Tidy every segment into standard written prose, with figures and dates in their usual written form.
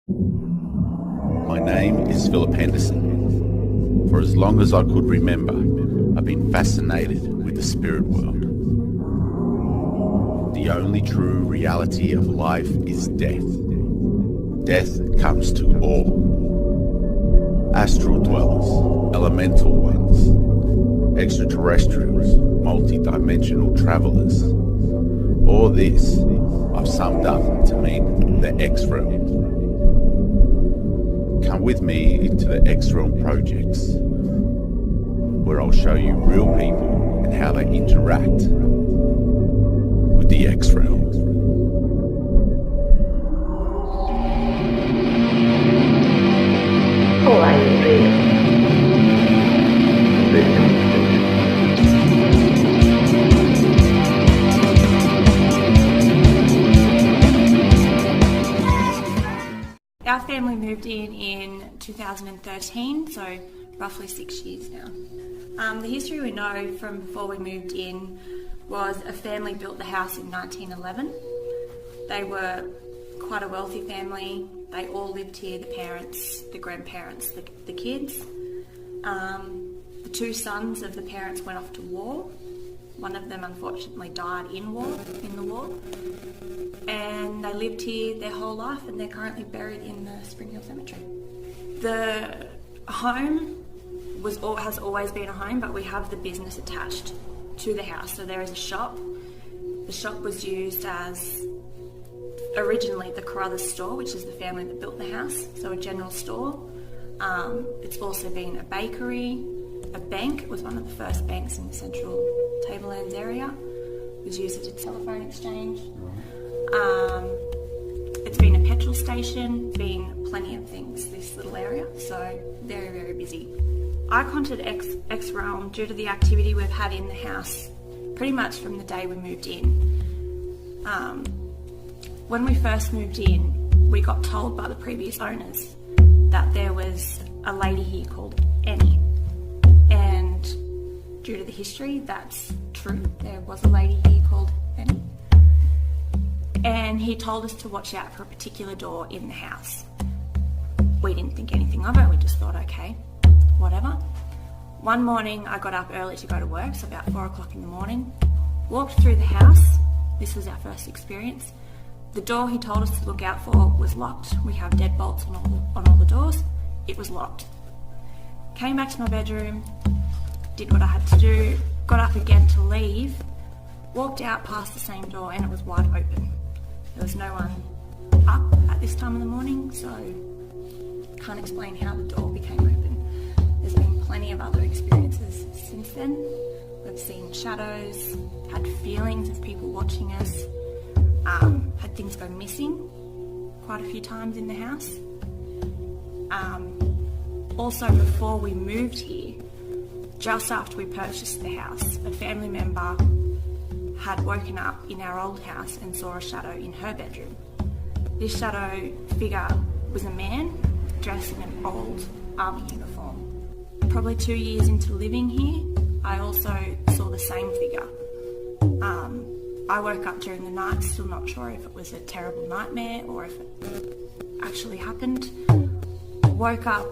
My name is Philip Henderson. For as long as I could remember, I've been fascinated with the spirit world. The only true reality of life is death. Death comes to all. Astral dwellers, elemental ones, extraterrestrials, multi-dimensional travelers. All this I've summed up to mean the XRealm. Come with me into the XRealm projects, where I'll show you real people and how they interact with the XRealm. Our family moved in 2013, so roughly 6 years now. The history we know from before we moved in was a family built the house in 1911. They were quite a wealthy family. They all lived here, the parents, the grandparents, the kids. The two sons of the parents went off to war. One of them unfortunately died in the war. And they lived here their whole life, and they're currently buried in the Spring Hill Cemetery. The home has always been a home, but we have the business attached to the house. So there is a shop. The shop was used as originally the Carruthers store, which is the family that built the house, so a general store. It's also been a bakery, a bank. It was one of the first banks in the central Tablelands area. It was used as a telephone exchange. It's been a petrol station, been plenty of things, this little area, so very, very busy. I contacted XRealm due to the activity we've had in the house pretty much from the day we moved in. When we first moved in, we got told by the previous owners that there was a lady here called Annie, and due to the history, that's true. There was a lady here called Annie. And he told us to watch out for a particular door in the house. We didn't think anything of it, we just thought, okay, whatever. One morning I got up early to go to work, so about 4 o'clock in the morning, walked through the house. This was our first experience. The door he told us to look out for was locked. We have deadbolts on all the doors. It was locked. Came back to my bedroom, did what I had to do, got up again to leave, walked out past the same door, and it was wide open. There was no one up at this time of the morning, so can't explain how the door became open. There's been plenty of other experiences since then. We've seen shadows, had feelings of people watching us, had things go missing quite a few times in the house. Also, before we moved here, just after we purchased the house, a family member had woken up in our old house and saw a shadow in her bedroom. This shadow figure was a man dressed in an old army uniform. Probably 2 years into living here, I also saw the same figure. I woke up during the night, still not sure if it was a terrible nightmare or if it actually happened. Woke up,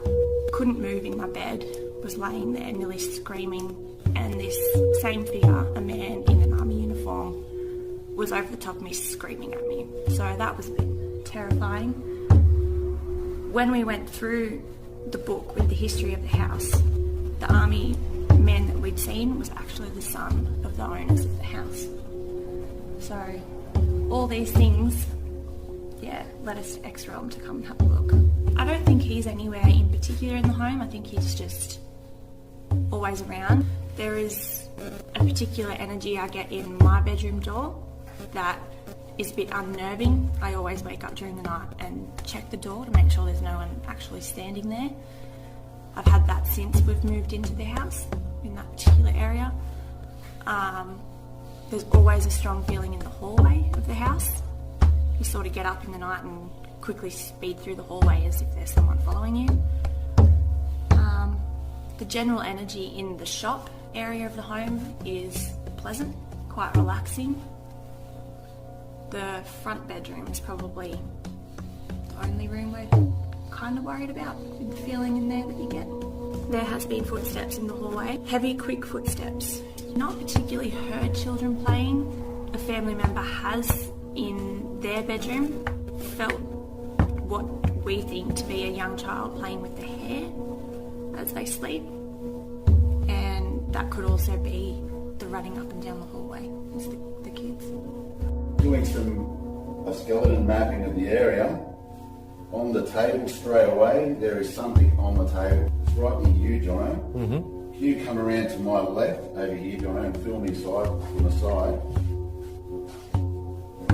couldn't move in my bed, was laying there nearly screaming, and this same figure, a man in an army uniform, was over the top of me screaming at me. So that was a bit terrifying. When we went through the book with the history of the house, the army man that we'd seen was actually the son of the owners of the house. So all these things, led us to XRealm to come and have a look. I don't think he's anywhere in particular in the home. I think he's just always around. There is a particular energy I get in my bedroom door that is a bit unnerving. I always wake up during the night and check the door to make sure there's no one actually standing there. I've had that since we've moved into the house in that particular area. There's always a strong feeling in the hallway of the house. You sort of get up in the night and quickly speed through the hallway as if there's someone following you. The general energy in the shop area of the home is pleasant, quite relaxing. The front bedroom is probably the only room where kind of worried about with the feeling in there that you get. There has been footsteps in the hallway, heavy, quick footsteps. Not particularly heard children playing. A family member has, in their bedroom, felt what we think to be a young child playing with their hair as they sleep. And that could also be the running up and down the hallway as the kids. Doing a skeleton mapping of the area. On the table straight away, there is something on the table. It's right near you, Jono. Mm-hmm. Can you come around to my left over here, Jono, and film me side from the side?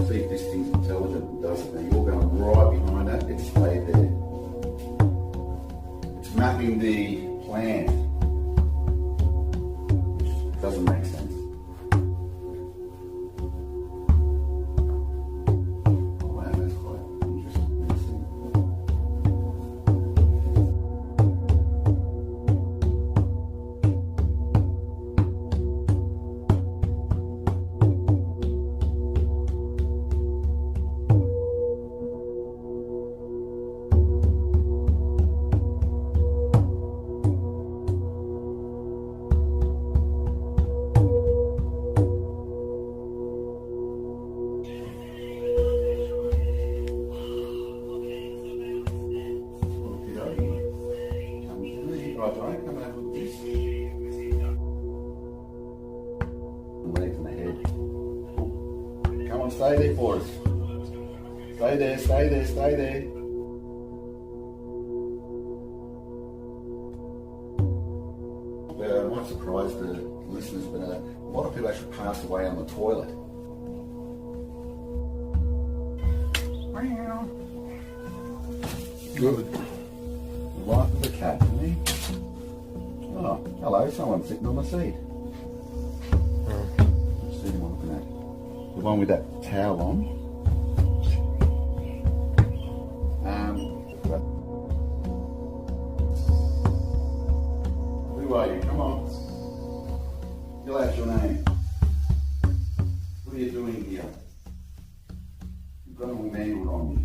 See if this thing's intelligent and does it. Now you're going right behind it, it's stayed there. It's mapping the plant, which doesn't make sense. Stay there for us. Stay there, stay there, stay there. I might surprise the listeners, but a lot of people actually pass away on the toilet. Good. The life of the cat, isn't he? Oh, hello, someone's sitting on the seat. Let's see what I'm looking at. The one with that towel on. Who are you? Come on. Fill out your name. What are you doing here? You've got a manual on you.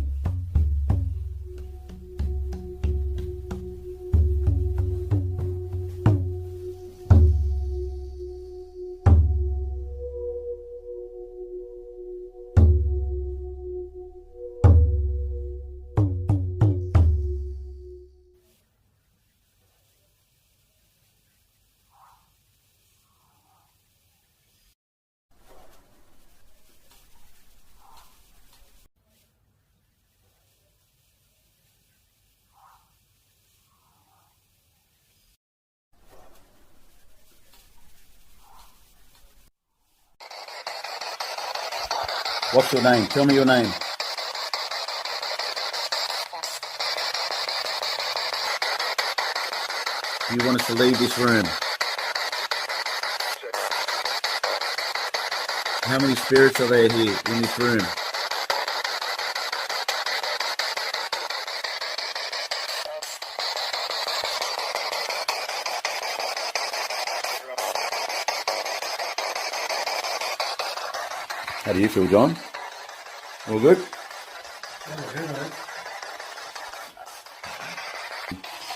What's your name? Tell me your name. Do you want us to leave this room? How many spirits are there here in this room? How do you feel, John? All good?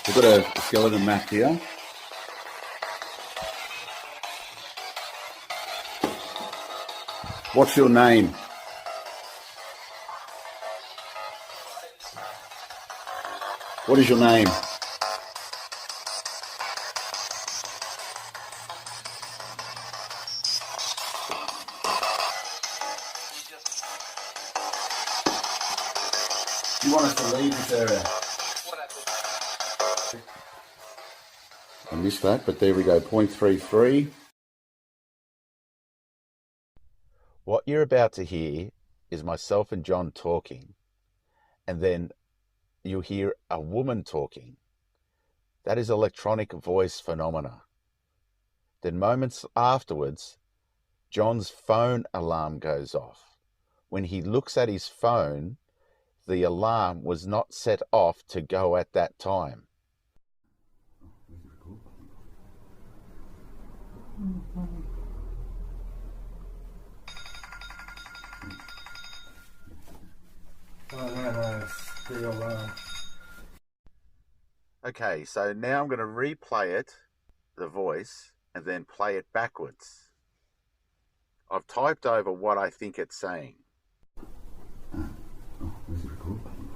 We've got a skeleton map here. What's your name? What is your name? You want us to leave this area? I missed that, but there we go, 0.33. What you're about to hear is myself and John talking, and then you hear a woman talking. That is electronic voice phenomena. Then moments afterwards, John's phone alarm goes off. When he looks at his phone, the alarm was not set off to go at that time. Oh, no, it's real Okay, so now I'm going to replay it, the voice, and then play it backwards. I've typed over what I think it's saying. Where's the record button?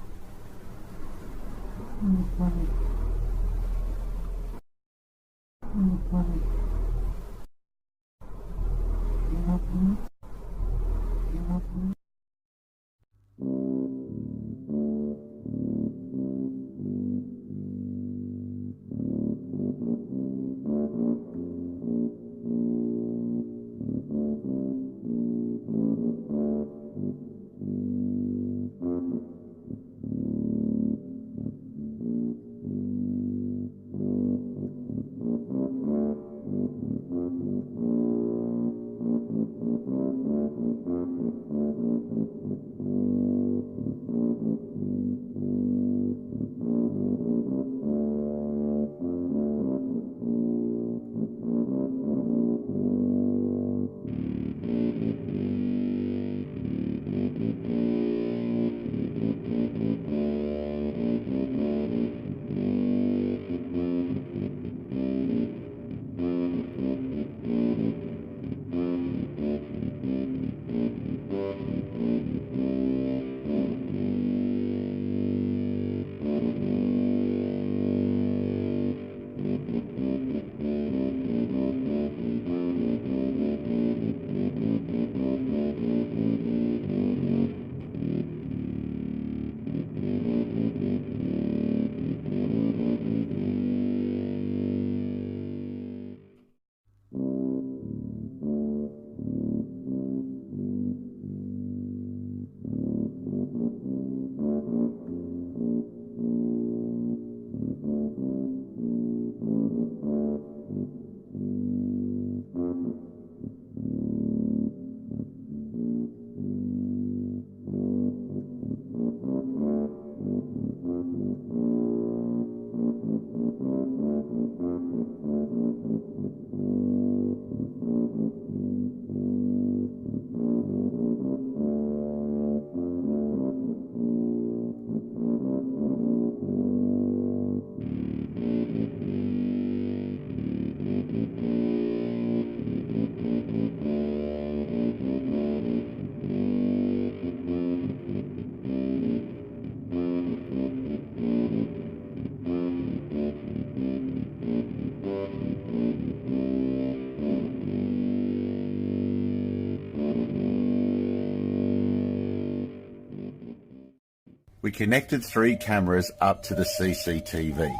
We connected 3 cameras up to the CCTV.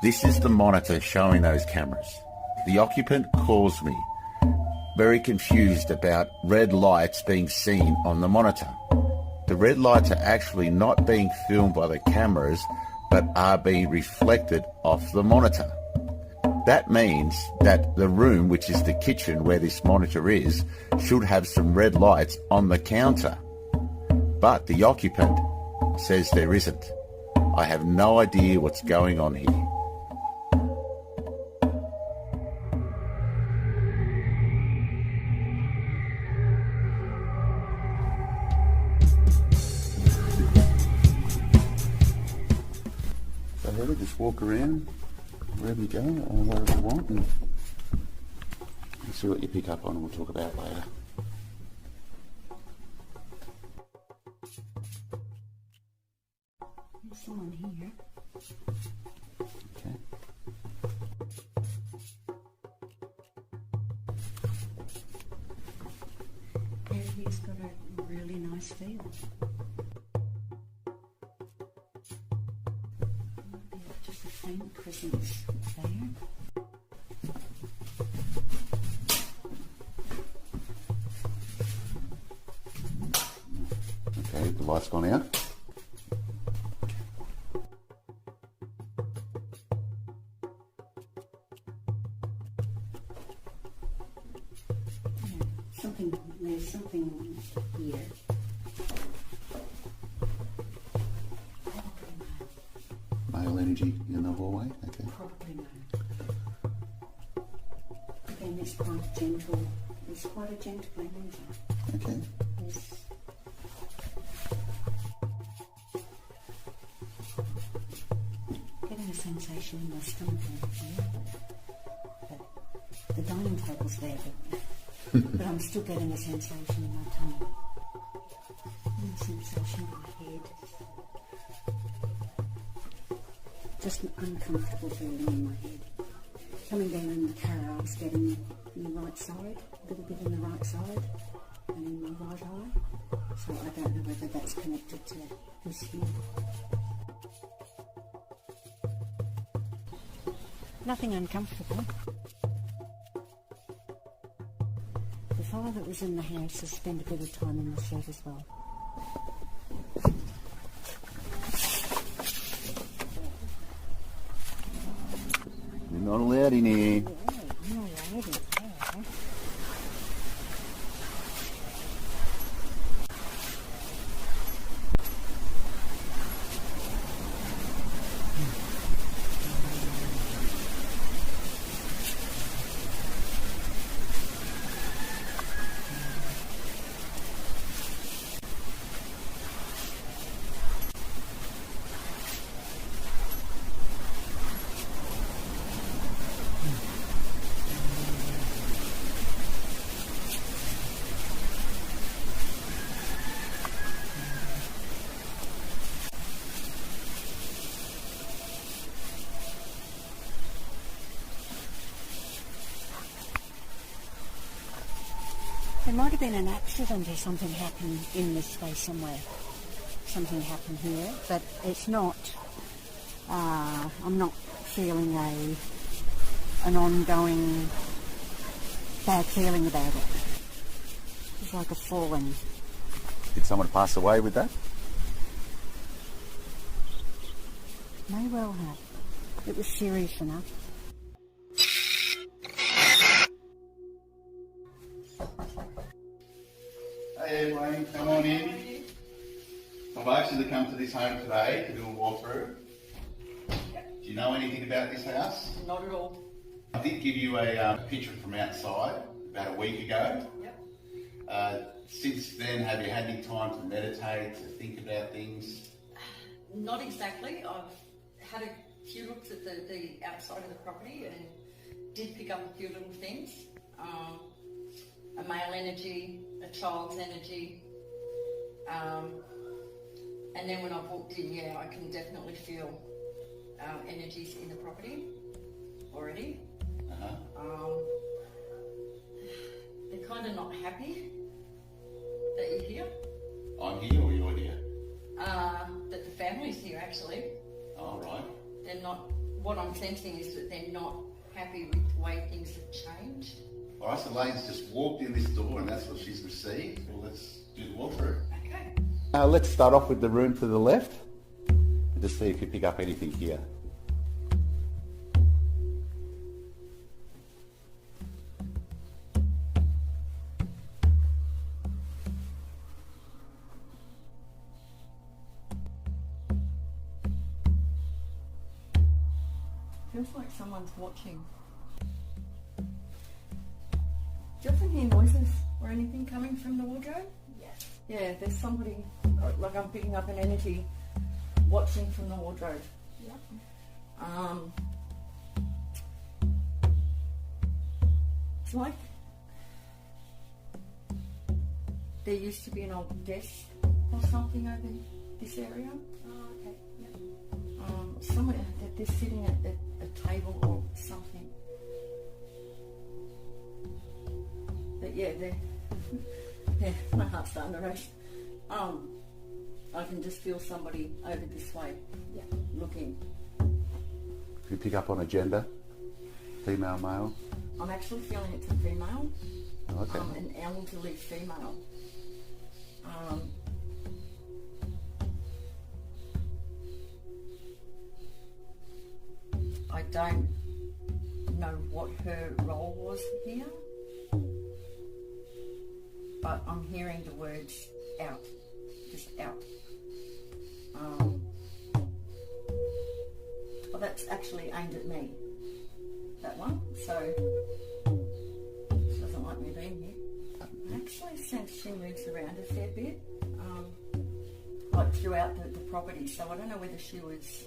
This is the monitor showing those cameras. The occupant calls me, very confused about red lights being seen on the monitor. The red lights are actually not being filmed by the cameras, but are being reflected off the monitor. That means that the room, which is the kitchen where this monitor is, should have some red lights on the counter. But the occupant says there isn't. I have no idea what's going on here. So really just walk around wherever you go or wherever you want and see what you pick up on and we'll talk about it later. There's someone here. Okay. Everything's got a really nice feel. Just a faint presence there. Okay, the light's gone out. There's something here. Male energy in the hallway, okay. Probably no. Again, it's quite gentle. It's quite a gentle energy. Okay. There's getting a sensation in my stomach over here. But the dining table's there, but I'm still getting a sensation in my tummy. And a sensation in my head. Just an uncomfortable feeling in my head. Coming down in the car, I was getting in the right side, a little bit in the right side, and in my right eye. So I don't know whether that's connected to this here. Nothing uncomfortable. The fellow that was in the house has spent a bit of time in the shed as well. You're not allowed in here. I'm not allowed in here. There might have been an accident or something happened in this space somewhere. Something happened here, but it's not, I'm not feeling an ongoing bad feeling about it. It's like a falling. Did someone pass away with that? May well have. It was serious enough. Hey everyone, come on in. I've actually come to this home today to do a walkthrough. Do you know anything about this house? Not at all. I did give you a picture from outside about a week ago. Yep. Since then, have you had any time to meditate, to think about things? Not exactly. I've had a few looks at the outside of the property and did pick up a few little things. A male energy, a child's energy. And then when I walked in, yeah, I can definitely feel energies in the property already. They're kind of not happy that you're here. I'm here or you're here? That the family's here actually. All right. They're not, what I'm sensing is that they're not happy with the way things have changed. All right, so Lane's just walked in this door and that's what she's received. Well, let's do the walkthrough. Okay. Let's start off with the room to the left and just see if you pick up anything here. Feels like someone's watching. Do you often hear noises or anything coming from the wardrobe? Yes. Yeah, there's somebody, like I'm picking up an energy watching from the wardrobe. Yeah. It's like there used to be an old desk or something over this area. Oh, okay. Yeah. Somewhere that they're sitting at a table or something. But yeah, yeah, my heart's starting to race. I can just feel somebody over this way, yeah, looking. Do you pick up on a gender? Female, male? I'm actually feeling it's a female. Okay. An elderly female. I don't know what her role was here, but I'm hearing the words out, just out. Well, that's actually aimed at me, that one, so she doesn't like me being here. I actually sense she moves around a fair bit, like throughout the property, so I don't know whether she was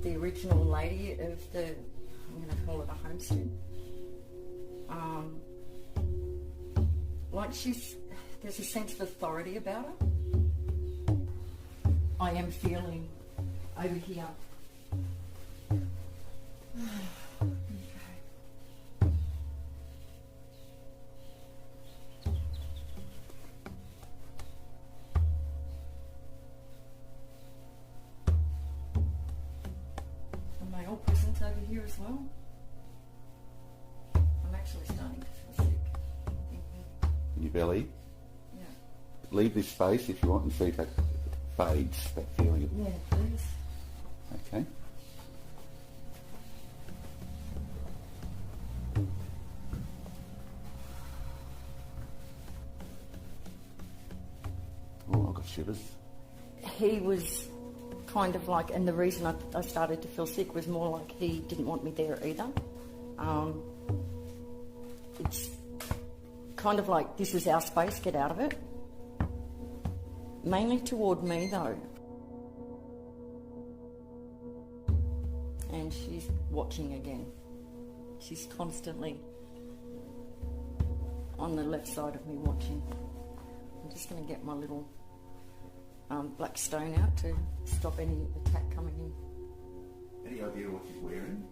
the original lady of the, I'm going to call it a homestead. Like there's a sense of authority about her. I am feeling over here. Male presence over here as well. I'm actually starting to feel sick. In your belly. Yeah. Leave this space if you want and see if that fades, that feeling of... Yeah, please. Okay. Oh, I've got shivers. He was kind of like, and the reason I started to feel sick was more like he didn't want me there either. It's kind of like, this is our space, get out of it. Mainly toward me though. And she's watching again. She's constantly on the left side of me watching. I'm just going to get my little black stone out to stop any attack coming in. Any idea what she's wearing?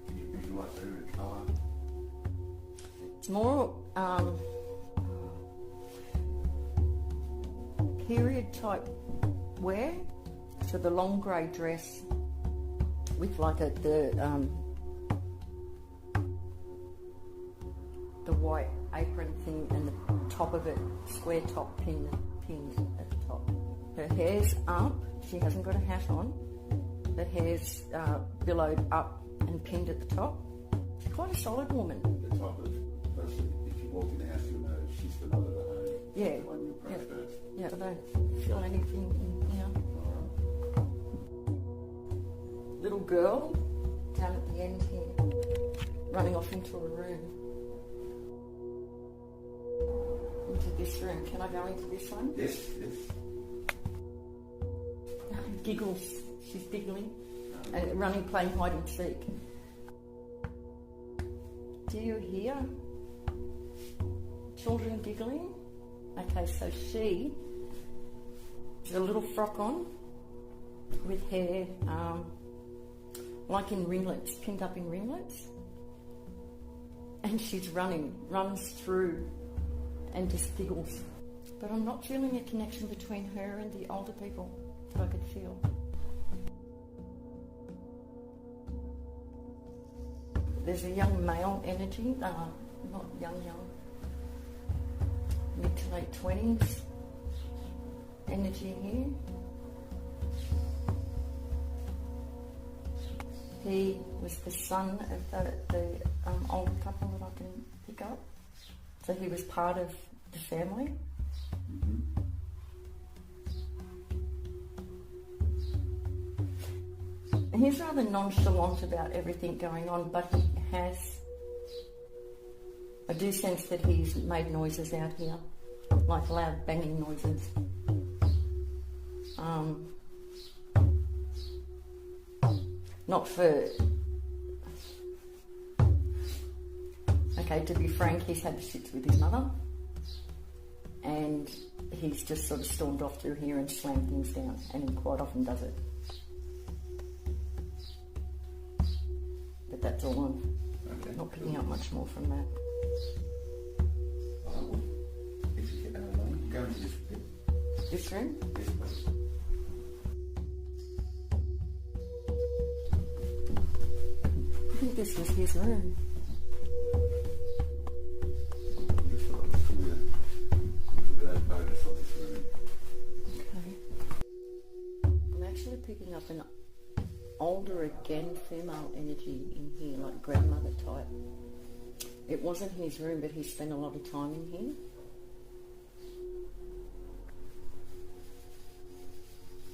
Can you visualise her in colour? It's more period type wear. So the long grey dress with like the white apron thing and the top of it square top pinned at the top. Her hair's up. She hasn't got a hat on. The hair's billowed up and pinned at the top. She's quite a solid woman. The type of person, if you walk in the house, you'll know she's the mother of the home. Yeah. When you approach her. Yeah, I don't feel anything in here. Little girl down at the end here, running off into a room. Into this room. Can I go into this one? Yes, yes. Giggles. She's giggling and running, playing hide and seek. Do you hear children giggling? Okay, so she has a little frock on with hair like in ringlets, pinned up in ringlets. And she's runs through and just giggles. But I'm not feeling a connection between her and the older people that I could feel. There's a young male energy, not young, mid to late 20s energy here. He was the son of the older couple that I can pick up. So he was part of the family. Mm-hmm. He's rather nonchalant about everything going on, but he has... I do sense that he's made noises out here, like loud banging noises. Not for... Okay, to be frank, he's had shits with his mother, and he's just sort of stormed off through here and slammed things down, and he quite often does it. But that's all. I'm not picking up much more from that. If you get alone, go into this bit. This room? Yes, please. I think this was his room. Okay. I'm actually picking up an older again female energy in here, like grandmother type. It wasn't his room, but he spent a lot of time in here.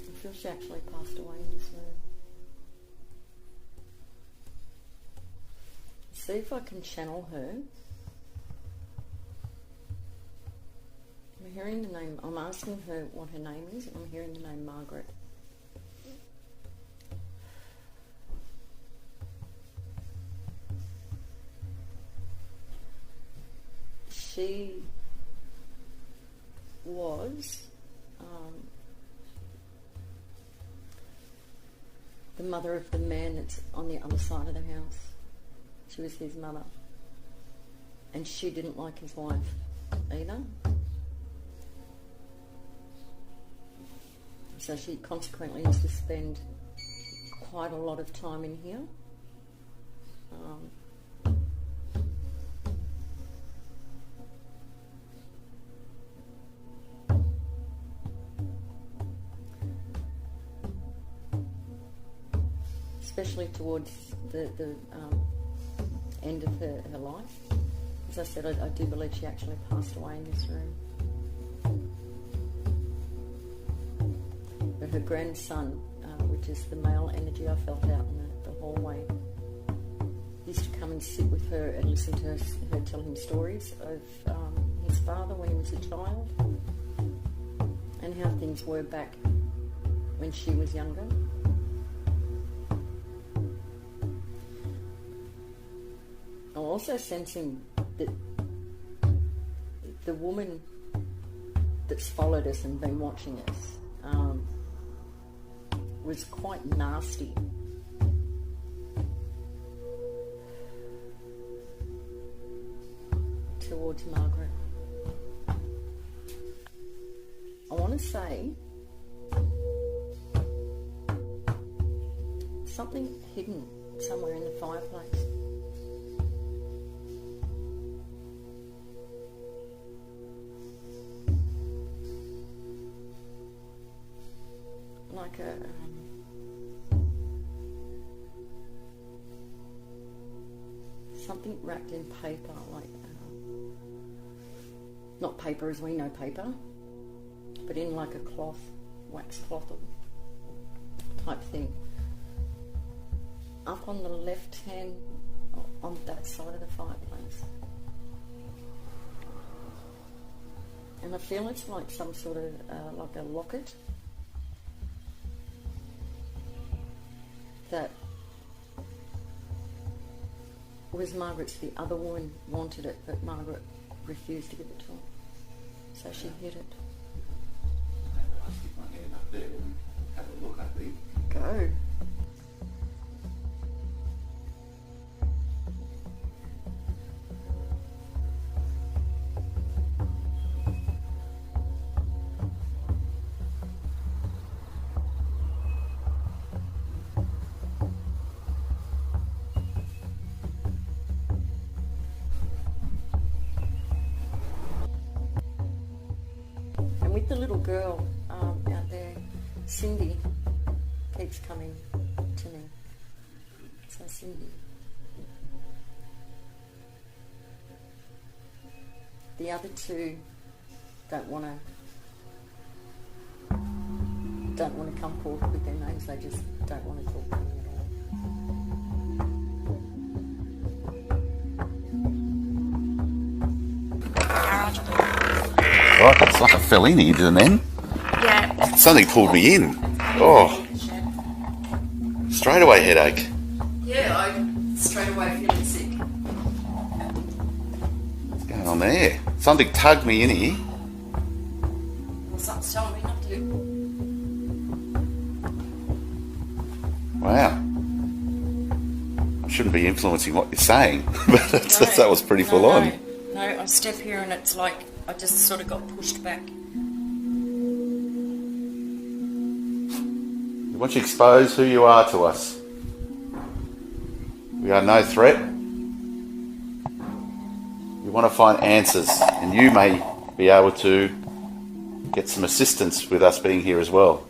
I feel she actually passed away in this room. See if I can channel her. I'm hearing the name, I'm asking her what her name is, and I'm hearing the name Margaret. she was the mother of the man that's on the other side of the house. She was his mother. And she didn't like his wife either. So she consequently used to spend quite a lot of time in here. Especially towards the end of her life. As I said, I do believe she actually passed away in this room. But her grandson, which is the male energy I felt out in the hallway, used to come and sit with her and listen to her tell him stories of his father when he was a child and how things were back when she was younger. I'm also sensing that the woman that's followed us and been watching us was quite nasty. Towards Margaret. I want to say something hidden somewhere in the fireplace. Like a something wrapped in paper, like not paper as we know paper, but in like a cloth, wax cloth type thing. Up on the left hand, on that side of the fireplace. And I feel it's like some sort of, like a locket that was Margaret's. The other woman wanted it, but Margaret refused to give it to her. So she hid it. I'll stick my hand up there and have a look, I think. Go. With the little girl out there, Cindy keeps coming to me. So Cindy. The other two don't want to come forward with their names. They just don't want to talk to me at all. Right, it's like I fell in here, didn't then? Yeah. Something pulled me in. Oh, straight away headache. Yeah, I straight away feeling sick. What's going on there? Something tugged me in here. Well, something's telling me not to. Wow. I shouldn't be influencing what you're saying, but that was pretty full on. No, I step here and it's like I just sort of got pushed back. We want you to expose who you are to us. We are no threat. We want to find answers, and you may be able to get some assistance with us being here as well.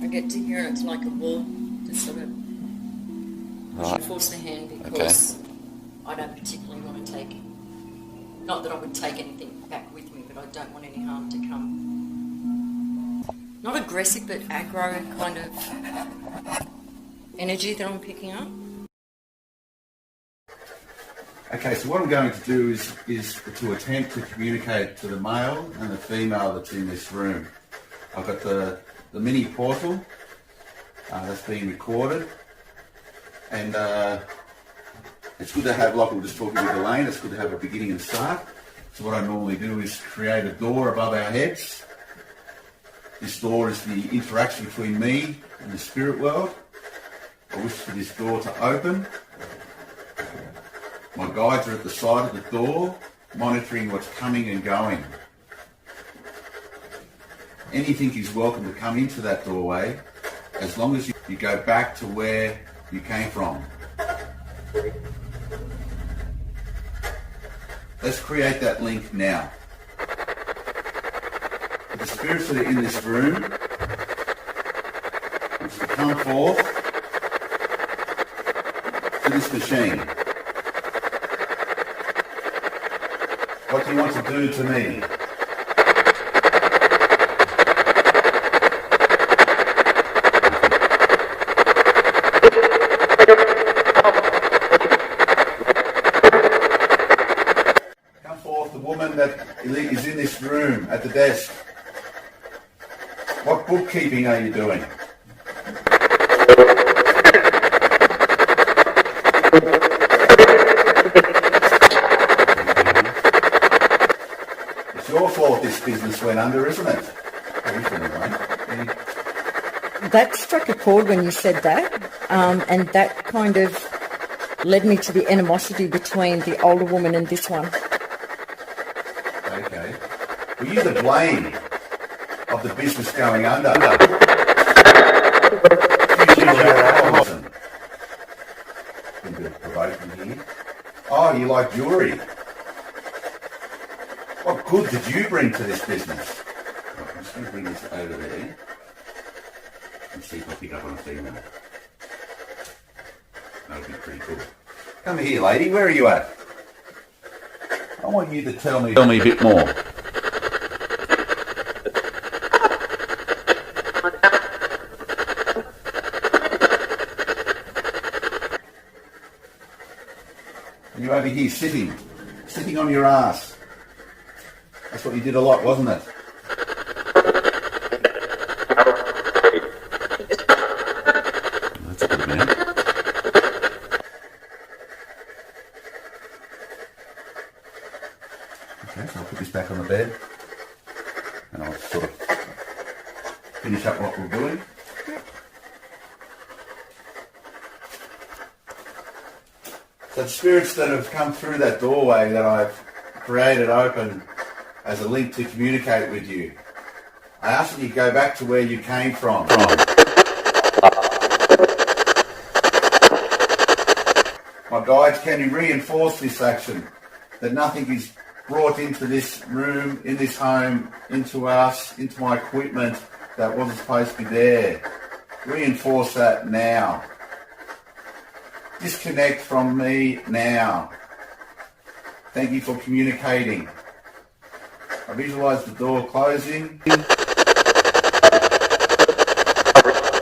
I get to here and it's like a wall, just sort of Right. force the hand because I don't particularly want to take, not that I would take anything back with me, but I don't want any harm to come. Not aggressive, but aggro kind of energy that I'm picking up. Okay, so what I'm going to do is to attempt to communicate to the male and the female that's in this room. I've got the mini portal that's being recorded, and It's good to have, like we were just talking with Elaine, it's good to have a beginning and start. So what I normally do is create a door above our heads. This door is the interaction between me and the spirit world. I wish for this door to open. My guides are at the side of the door, monitoring what's coming and going. Anything is welcome to come into that doorway, as long as you go back to where you came from. Let's create that link now. The spirits that are in this room, which will come forth to this machine. What do you want to do to me? Come forth, the woman that is in this room at the desk. What bookkeeping are you doing? It's your fault this business went under, isn't it? That struck a chord when you said that, and that kind of led me to the animosity between the older woman and this one. Okay. Were you the blame of the business going under? Oh, you like jewellery? What good did you bring to this business? Right, I'm just going to bring this over there and see if I pick up on a female. That'll be pretty cool. Come here, lady. Where are you at? I want you to tell me a bit more. And you're over here sitting on your ass. That's what you did a lot, wasn't it? That's good, man. Okay, so I'll put this back on the bed and I'll sort of finish up what we're doing. So the spirits that have come through that doorway that I've created open as a link to communicate with you, I ask that you go back to where you came from. My guides, can you reinforce this action? That nothing is brought into this room, in this home, into us, into my equipment that wasn't supposed to be there. Reinforce that now. Disconnect from me now. Thank you for communicating. I visualize the door closing.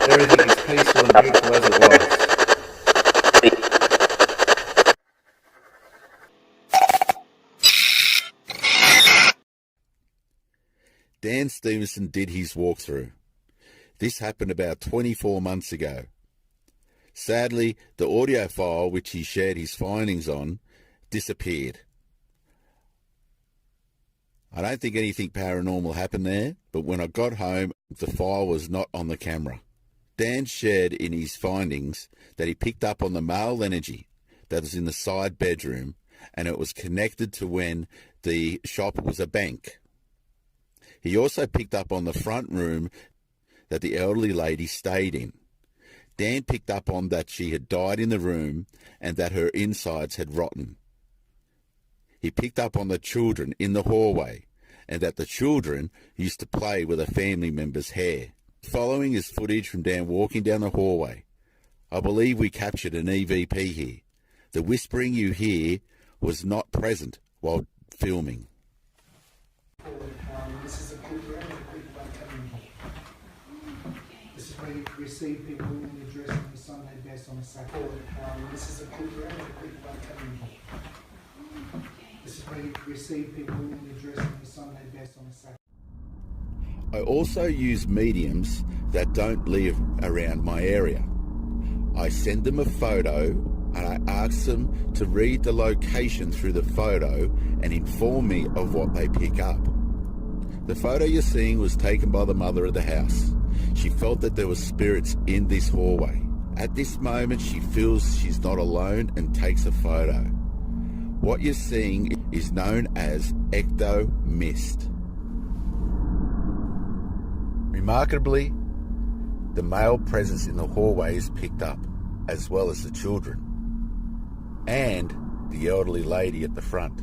Everything is peaceful and beautiful as it was. Dan Stevenson did his walkthrough. This happened about 24 months ago. Sadly, the audio file which he shared his findings on disappeared. I don't think anything paranormal happened there, but when I got home, the file was not on the camera. Dan shared in his findings that he picked up on the male energy that was in the side bedroom, and it was connected to when the shop was a bank. He also picked up on the front room that the elderly lady stayed in. Dan picked up on that she had died in the room and that her insides had rotten. He picked up on the children in the hallway and that the children used to play with a family member's hair. Following is footage from Dan walking down the hallway. I believe we captured an EVP here. The whispering you hear was not present while filming. This is a good room, people don't come in here. This is where you receive people in the dress on the Sunday best on a Saturday. This is a good room, people don't come in here. This is where you receive people in the dress on the Sunday best on a Saturday. I also use mediums that don't live around my area. I send them a photo and I ask them to read the location through the photo and inform me of what they pick up. The photo you're seeing was taken by the mother of the house. She felt that there were spirits in this hallway. At this moment, she feels she's not alone and takes a photo. What you're seeing is known as ecto mist. Remarkably, the male presence in the hallway is picked up, as well as the children, and the elderly lady at the front.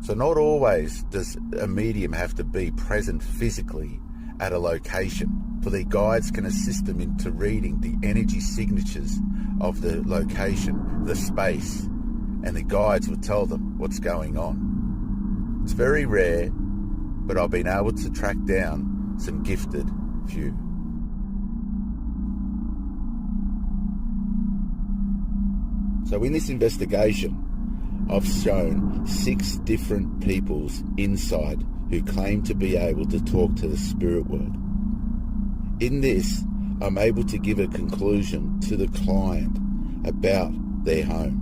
So not always does a medium have to be present physically at a location, for their guides can assist them into reading the energy signatures of the location, the space, and the guides will tell them what's going on. It's very rare, but I've been able to track down some gifted few. So in this investigation, I've shown 6 different people's inside who claim to be able to talk to the spirit world. In this, I'm able to give a conclusion to the client about their home.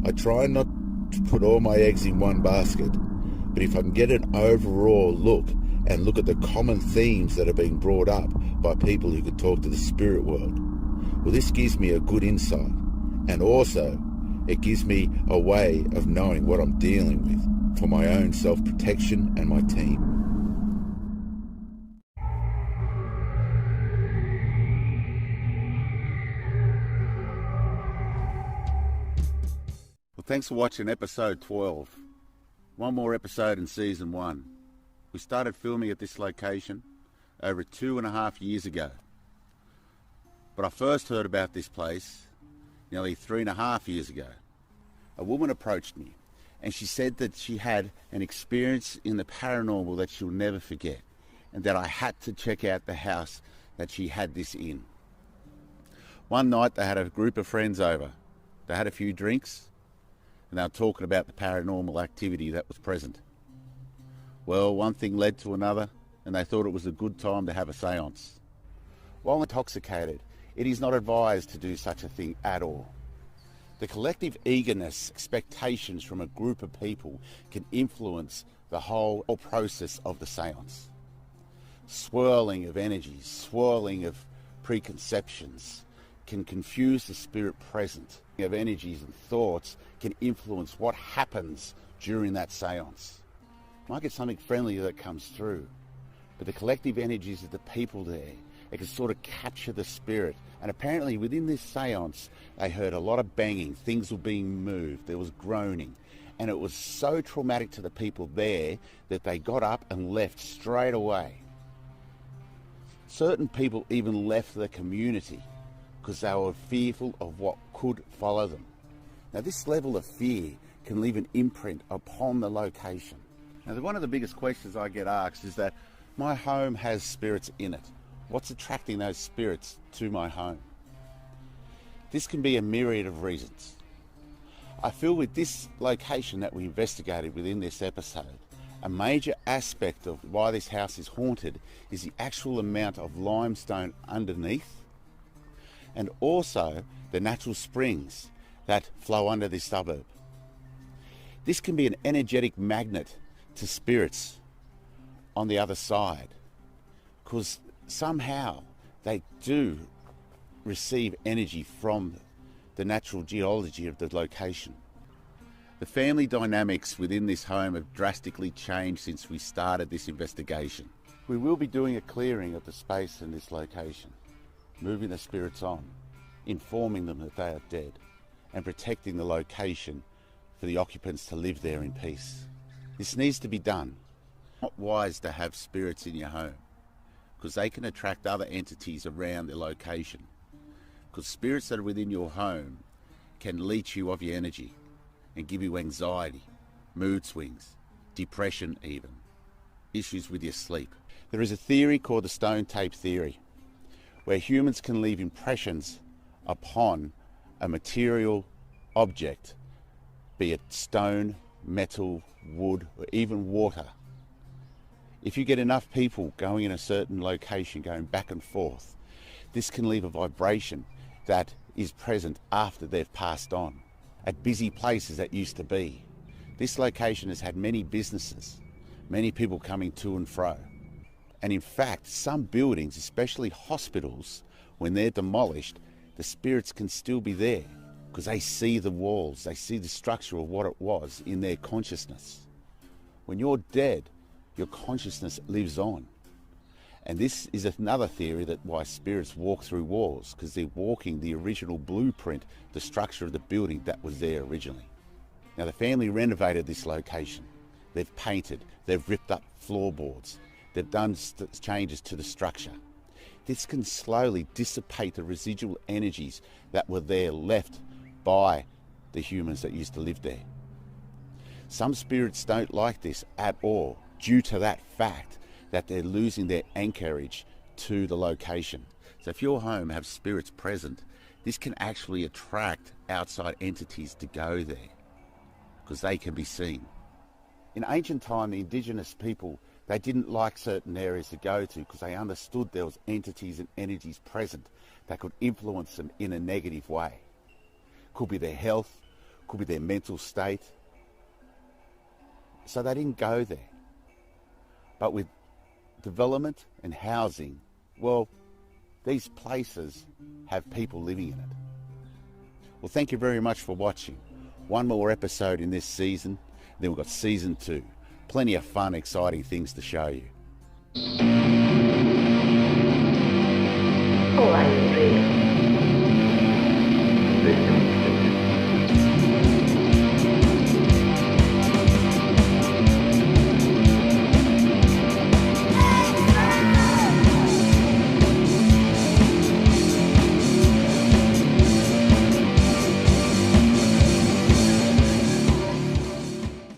I try not to put all my eggs in one basket, but if I can get an overall look and look at the common themes that are being brought up by people who could talk to the spirit world, well, this gives me a good insight, and also it gives me a way of knowing what I'm dealing with for my own self-protection and my team. Well, thanks for watching episode 12. One more episode in season 1. We started filming at this location over 2.5 years ago. But I first heard about this place nearly 3.5 years ago. A woman approached me and she said that she had an experience in the paranormal that she'll never forget, and that I had to check out the house that she had this in. One night they had a group of friends over. They had a few drinks and they were talking about the paranormal activity that was present. Well, one thing led to another and they thought it was a good time to have a seance. While intoxicated, it is not advised to do such a thing at all. The collective eagerness, expectations from a group of people can influence the whole process of the seance. Swirling of energies, swirling of preconceptions can confuse the spirit present. Of energies and thoughts can influence what happens during that seance. Might get something friendly that comes through, but the collective energies of the people there, it can sort of capture the spirit. And apparently within this seance, they heard a lot of banging, things were being moved, there was groaning. And it was so traumatic to the people there that they got up and left straight away. Certain people even left the community because they were fearful of what could follow them. Now this level of fear can leave an imprint upon the location. Now one of the biggest questions I get asked is that my home has spirits in it. What's attracting those spirits to my home? This can be a myriad of reasons. I feel with this location that we investigated within this episode, a major aspect of why this house is haunted is the actual amount of limestone underneath, and also the natural springs that flow under this suburb. This can be an energetic magnet to spirits on the other side, because somehow they do receive energy from the natural geology of the location. The family dynamics within this home have drastically changed since we started this investigation. We will be doing a clearing of the space in this location, moving the spirits on, informing them that they are dead, and protecting the location for the occupants to live there in peace. This needs to be done. It's not wise to have spirits in your home, because they can attract other entities around the location. Because spirits that are within your home can leech you of your energy and give you anxiety, mood swings, depression even, issues with your sleep. There is a theory called the stone tape theory, where humans can leave impressions upon a material object, be it stone, metal, wood, or even water. If you get enough people going in a certain location, going back and forth, this can leave a vibration that is present after they've passed on, at busy places that used to be. This location has had many businesses, many people coming to and fro. And in fact, some buildings, especially hospitals, when they're demolished, the spirits can still be there because they see the walls, they see the structure of what it was in their consciousness. When you're dead, your consciousness lives on. And this is another theory that why spirits walk through walls, because they're walking the original blueprint, the structure of the building that was there originally. Now the family renovated this location. They've painted, they've ripped up floorboards, they've done changes to the structure. This can slowly dissipate the residual energies that were there left by the humans that used to live there. Some spirits don't like this at all due to that fact that they're losing their anchorage to the location. So if your home has spirits present, this can actually attract outside entities to go there because they can be seen. In ancient time, the indigenous people, they didn't like certain areas to go to because they understood there was entities and energies present that could influence them in a negative way. Could be their health, could be their mental state. So they didn't go there. But with development and housing, well, these places have people living in it. Well, thank you very much for watching. One more episode in this season, then we've got season 2. Plenty of fun, exciting things to show you. All right,